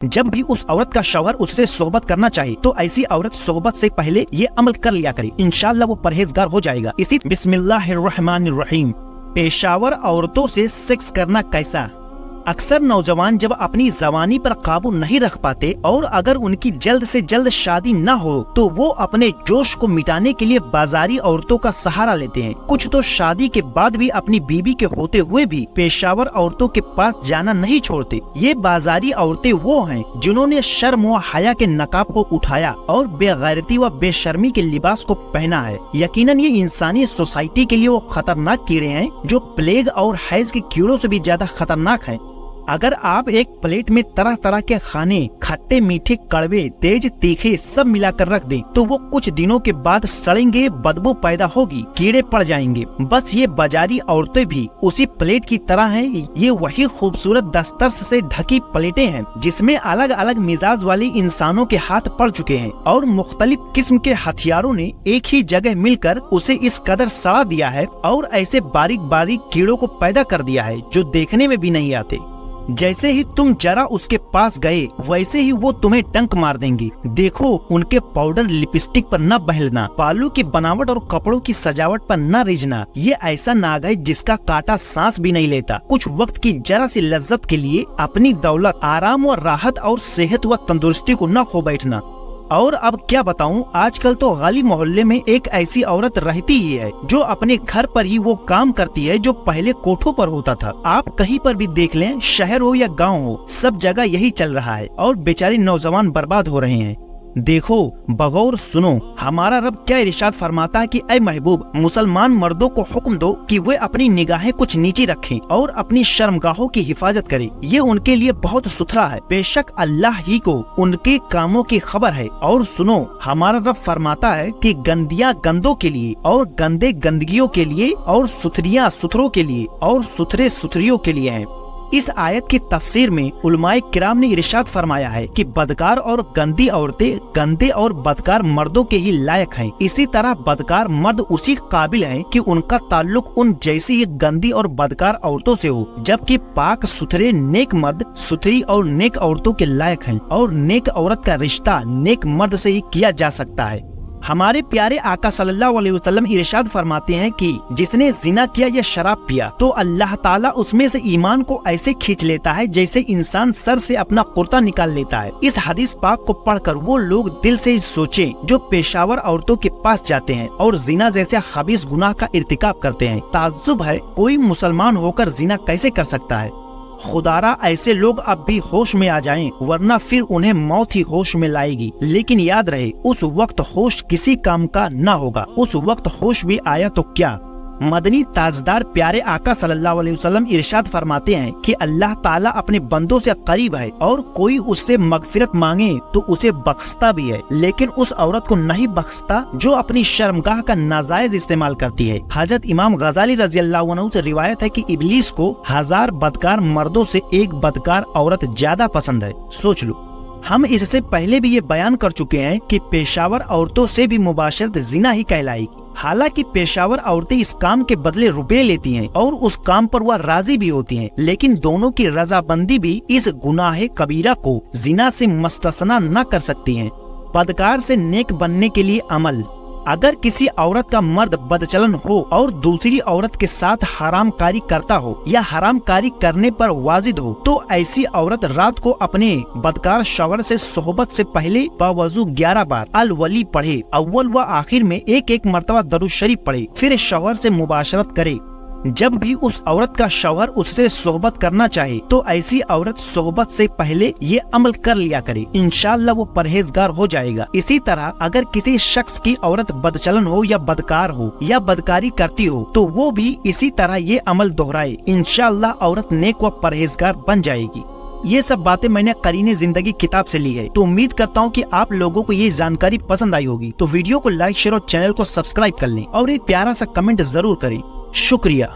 जब भी उस औरत का शौहर उससे सोहबत करना चाहे तो ऐसी औरत सोहबत से पहले ये अमल कर लिया करे, इंशाअल्लाह वो परहेजगार हो जाएगा। इसी बिस्मिल्लाहिर्रहमानिर्रहीम। पेशावर औरतों से सेक्स करना कैसा? अक्सर नौजवान जब अपनी जवानी पर काबू नहीं रख पाते और अगर उनकी जल्द से जल्द शादी न हो तो वो अपने जोश को मिटाने के लिए बाजारी औरतों का सहारा लेते हैं। कुछ तो शादी के बाद भी अपनी बीवी के होते हुए भी पेशावर औरतों के पास जाना नहीं छोड़ते। ये बाजारी औरतें वो हैं जिन्होंने शर्म व हया के नकाब को उठाया और बेगैरती व बेशर्मी के लिबास को पहना है। यकीनन ये इंसानी सोसाइटी के लिए वो खतरनाक कीड़े हैं जो प्लेग और हैज के कीड़ों से भी ज्यादा खतरनाक हैं। अगर आप एक प्लेट में तरह तरह के खाने खट्टे मीठे कड़वे तेज तीखे सब मिलाकर रख दें तो वो कुछ दिनों के बाद सड़ेंगे, बदबू पैदा होगी, कीड़े पड़ जाएंगे। बस ये बाजारी औरतें भी उसी प्लेट की तरह हैं। ये वही खूबसूरत दस्तरस से ढकी प्लेटें हैं जिसमें अलग अलग मिजाज वाले इंसानों के हाथ पड़ चुके हैं और मुख्तलिफ किस्म के हथियारों ने एक ही जगह मिलकर उसे इस कदर सड़ा दिया है और ऐसे बारीक बारीक कीड़ों को पैदा कर दिया है जो देखने में भी नहीं आते। जैसे ही तुम जरा उसके पास गए वैसे ही वो तुम्हें डंक मार देंगी। देखो उनके पाउडर लिपस्टिक पर न बहलना, बालों की बनावट और कपड़ों की सजावट पर न रिझना। ये ऐसा नाग है जिसका कांटा सांस भी नहीं लेता। कुछ वक्त की जरा सी लज्जत के लिए अपनी दौलत, आराम व राहत और सेहत व तंदुरुस्ती को न खो बैठना। और अब क्या बताऊं, आजकल तो गली मोहल्ले में एक ऐसी औरत रहती ही है जो अपने घर पर ही वो काम करती है जो पहले कोठों पर होता था। आप कहीं पर भी देख लें, शहर हो या गांव हो, सब जगह यही चल रहा है और बेचारे नौजवान बर्बाद हो रहे हैं। देखो बगौर सुनो, हमारा रब क्या इरशाद फरमाता है कि ऐ महबूब, मुसलमान मर्दों को हुक्म दो कि वे अपनी निगाहें कुछ नीची रखें और अपनी शर्मगाहों की हिफाजत करें। ये उनके लिए बहुत सुथरा है। बेशक अल्लाह ही को उनके कामों की खबर है। और सुनो, हमारा रब फरमाता है कि गंदियां गंदों के लिए और गंदे गंदगियों के लिए और सुथरियां सुथरों के लिए और सुथरे सुथरियों के लिए हैं। इस आयत की तफसीर में उलमाए किराम ने इरशाद फरमाया है कि बदकार और गंदी औरतें गंदे और बदकार मर्दों के ही लायक हैं। इसी तरह बदकार मर्द उसी काबिल हैं कि उनका ताल्लुक उन जैसी ही गंदी और बदकार औरतों से हो, जबकि पाक सुथरे नेक मर्द सुथरी और नेक औरतों के लायक हैं और नेक औरत का रिश्ता नेक मर्द से ही किया जा सकता है। हमारे प्यारे आका सल्लल्लाहु अलैहि वसल्लम इरशाद फरमाते हैं कि जिसने जिना किया या शराब पिया तो अल्लाह ताला उसमें से ईमान को ऐसे खींच लेता है जैसे इंसान सर से अपना कुर्ता निकाल लेता है। इस हदीस पाक को पढ़कर वो लोग दिल से सोचें जो पेशावर औरतों के पास जाते हैं और जिना जैसे खबीस गुनाह का इर्तिकाब करते हैं। ताज्जुब है, कोई मुसलमान होकर जिना कैसे कर सकता है। खुदारा ऐसे लोग अब भी होश में आ जाएं, वरना फिर उन्हें मौत ही होश में लाएगी। लेकिन याद रहे, उस वक्त होश किसी काम का न होगा। उस वक्त होश भी आया तो क्या। मदनी ताजदार प्यारे आका सल्लल्लाहु अलैहि वसल्लम इरशाद फरमाते हैं कि अल्लाह ताला अपने बंदों से करीब है और कोई उससे मगफिरत मांगे तो उसे बख्शता भी है, लेकिन उस औरत को नहीं बख्शता जो अपनी शर्मगाह का नाजायज इस्तेमाल करती है। हजरत इमाम गजाली रजी अल्लाह अन्हु से रिवायत है कि इब्लीस को 1000 बदकार मर्दों से एक बदकार औरत ज्यादा पसंद है। सोच लो। हम इससे पहले भी ये बयान कर चुके हैं कि पेशावर औरतों से भी मुबाशरत जिना ही कहलाएगी। हालांकि पेशावर औरतें इस काम के बदले रुपए लेती हैं और उस काम पर वह राजी भी होती हैं, लेकिन दोनों की रजाबंदी भी इस गुनाह कबीरा को जिना से मुस्तस्ना न कर सकती हैं। बदकार से नेक बनने के लिए अमल। अगर किसी औरत का मर्द बदचलन हो और दूसरी औरत के साथ हरामकारी करता हो या हरामकारी करने पर वाजिद हो तो ऐसी औरत रात को अपने बदकार शौहर से सोहबत से पहले बावजू 11 बार अल वली पढ़े। अव्वल व आखिर में एक मर्तबा दरूद शरीफ पढ़े, फिर शौहर से मुबाशरत करे। जब भी उस औरत का शौहर उससे सोहबत करना चाहे तो ऐसी औरत सोहबत से पहले ये अमल कर लिया करे, इंशाअल्लाह वो परहेजगार हो जाएगा। इसी तरह अगर किसी शख्स की औरत बदचलन हो या बदकार हो या बदकारी करती हो तो वो भी इसी तरह ये अमल दोहराए, इंशाअल्लाह औरत नेक व परहेजगार बन जाएगी। ये सब बातें मैंने करीने जिंदगी किताब से ली है, तो उम्मीद करता हूँ कि आप लोगों को ये जानकारी पसंद आई होगी। तो वीडियो को लाइक शेयर और चैनल को सब्सक्राइब कर लें और एक प्यारा सा कमेंट जरूर करें। शुक्रिया।